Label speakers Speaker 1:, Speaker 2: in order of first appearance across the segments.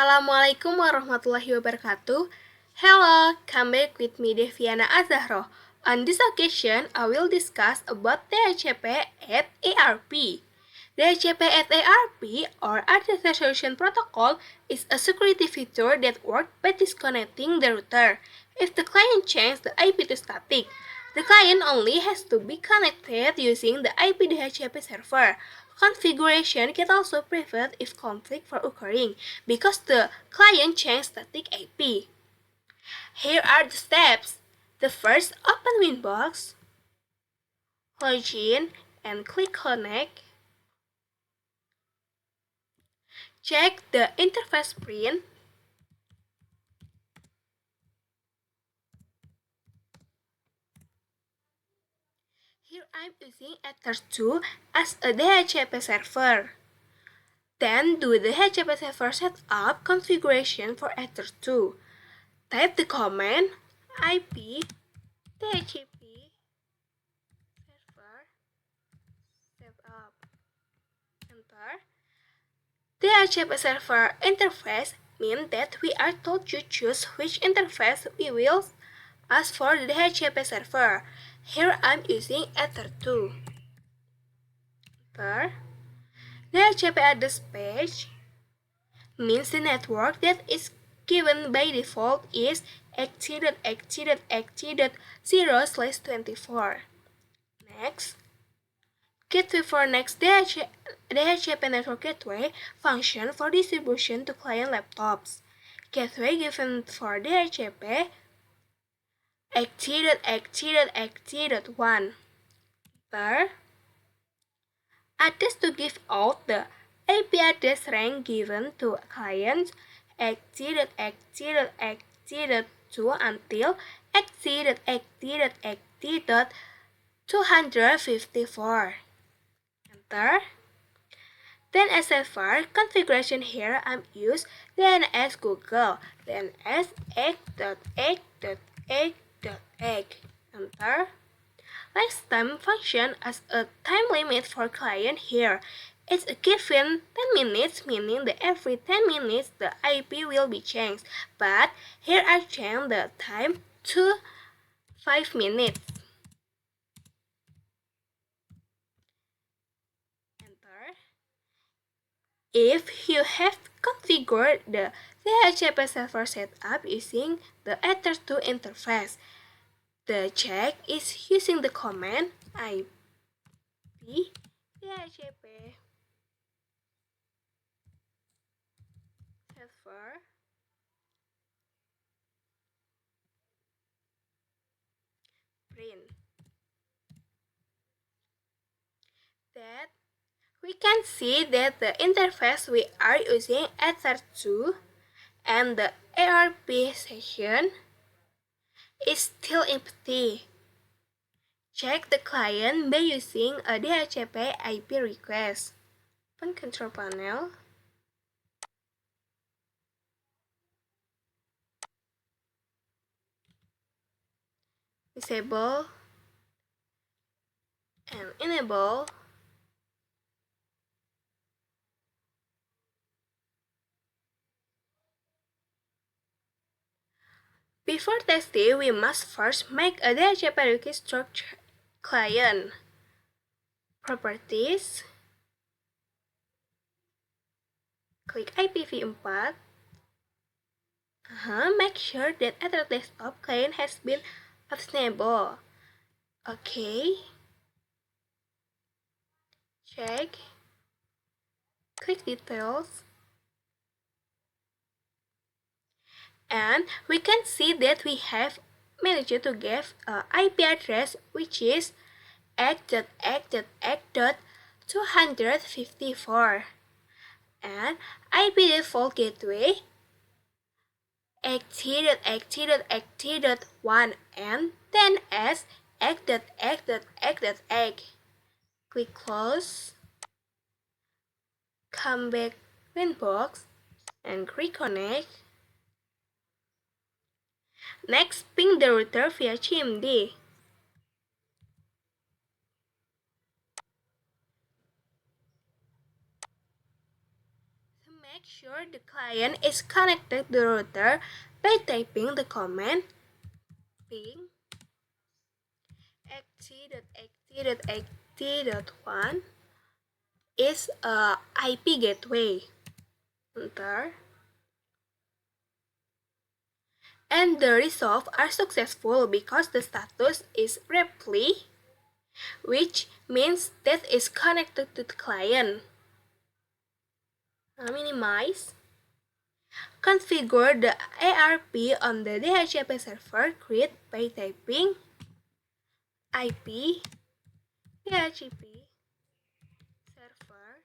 Speaker 1: Assalamualaikum warahmatullahi wabarakatuh. Hello, come back with me Deviana Azzahroh. On this occasion, I will discuss about DHCP at ARP. DHCP at ARP, or Advanced Resolution Protocol, is a security feature that works by disconnecting the router. If the client changes the IP to static, the client only has to be connected using the IP DHCP server. Configuration can also prevent if conflict from occurring because the client changed static IP. Here are the steps. The first, open Winbox, log in, and click Connect. Check the interface print. Here I'm using Ether2 as a DHCP server. Then do the DHCP server setup configuration for Ether2. Type the command IP DHCP server setup. Enter. DHCP server interface means that we are told to choose which interface we will ask for the DHCP server. Here I'm using Ether2. Enter. DHCP address page means the network that is given by default is xt.xt.xt.0/24. Next, gateway for next DHCP network gateway function for distribution to client laptops. Gateway given for DHCP xt.xt.xt.1. Enter. Address to give out the IP address range given to clients xt.xt.xt.2 until xt.xt.xt.254. Enter. Then as server configuration here I'm use DNS Google DNS egg.egg.egg.egg. Enter. Next time function as a time limit for client here. It's a given 10 minutes, meaning that every 10 minutes the IP will be changed. But here I change the time to 5 minutes. Enter. If you have configured the DHCP server setup using the Ether2 interface, the check is using the command IP DHCP server print. That we can see that the interface we are using Ether2 and the ARP session is still empty. Check the client by using a DHCP IP request. Open control panel. Disable and enable. Before testing, we must first make a DHCP request structure client. Properties. Click IPv4. Make sure that Ether desktop client has been obtainable. Okay. Check. Click details. And we can see that we have managed to give an IP address which is x.x.x.254 and IP default gateway xt.xt.xt.1 and then as x.x.x.egg. Click close. Come back Winbox and reconnect. Next, ping the router via CMD. To make Make sure the client is connected to the router by typing the command ping xt.xt.xt.1 is a IP gateway. Enter. And the results are successful because the status is reply, which means that is connected to the client. Minimize. Configure the ARP on the DHCP server create by typing IP DHCP server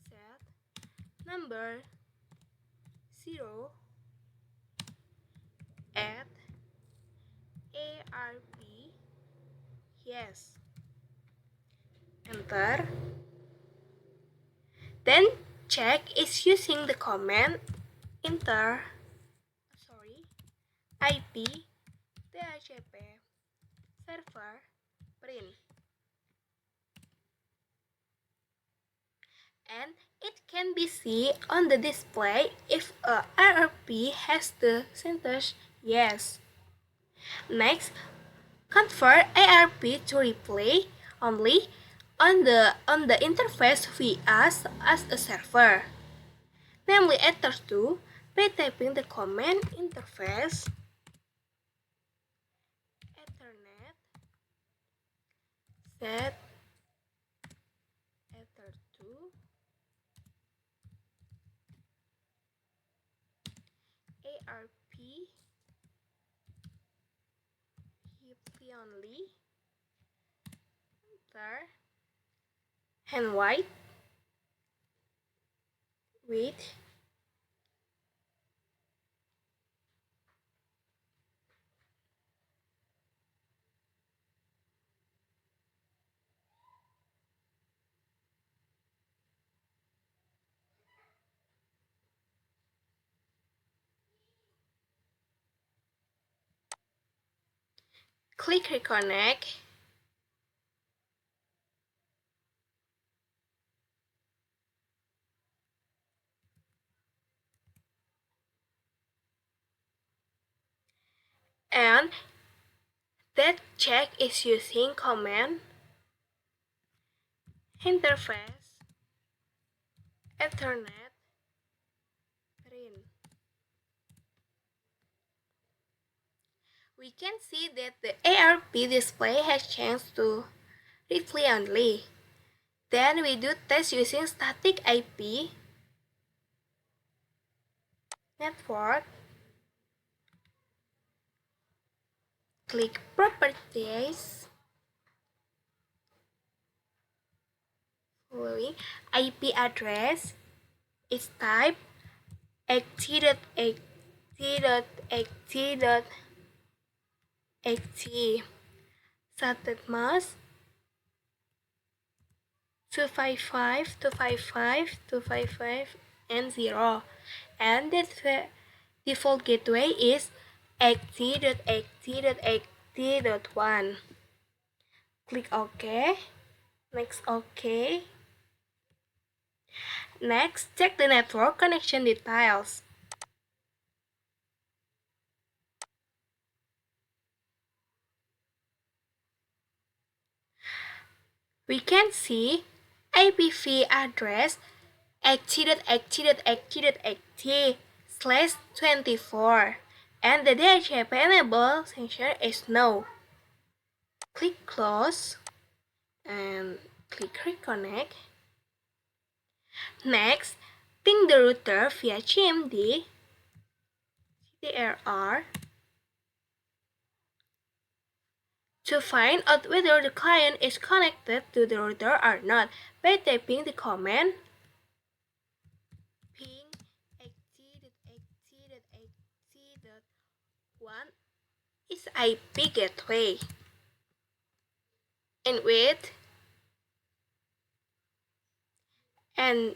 Speaker 1: set number 0 at ARP. Yes. Enter. Then check is using the command IP DHCP server print. And it can be seen on the display if a ARP has the syntax yes. Next, convert ARP to replay only on the interface we as a server, namely Ether2 by typing the command interface Ethernet set Ether2 ARP replay only enter and white with click reconnect. And that check is using command interface Ethernet print. We can see that the ARP display has changed to replay only. Then we do test using static IP network. Click properties. Following IP address is type xt.xt.xt.xt. Started mask 255, 255, 255, and 0. And the default gateway is xt.xt.xt.1. Click OK. Next OK. Next, check the network connection details. We can see IPv address xt.xt.xt.xt/24 and the DHCP enable section is no. Click close and click reconnect. Next, ping the router via GMD CTRR to find out whether the client is connected to the router or not by typing the command ping xt.xt.xt.1 is IP gateway. And wait. And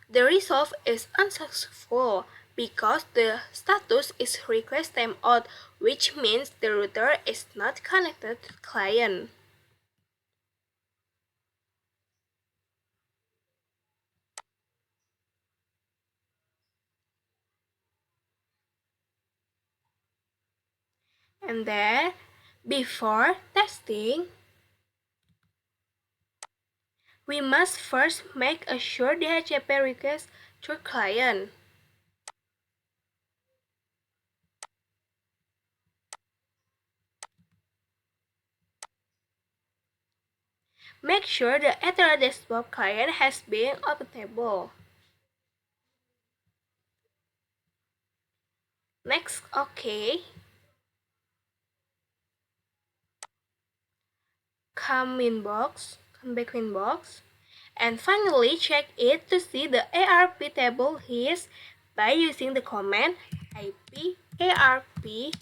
Speaker 1: the result is unsuccessful because the status is request timeout, which means the router is not connected to the client. And then, before testing, we must first make a sure DHCP request to client. Make sure the Ether desktop client has been openable. Next, OK. Come back inbox. And finally, check it to see the ARP table list by using the command ip arp print.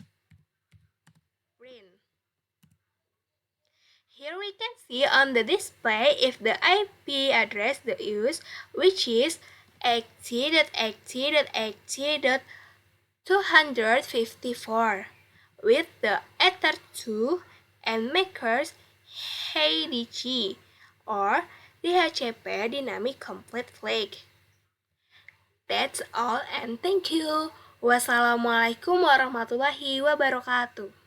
Speaker 1: Here we can see on the display if the IP address the used, which is 80.80.80.254 with the Ether2 and makers HeyDG or DHCP Dynamic Complete Flag. That's all and thank you. Wassalamualaikum warahmatullahi wabarakatuh.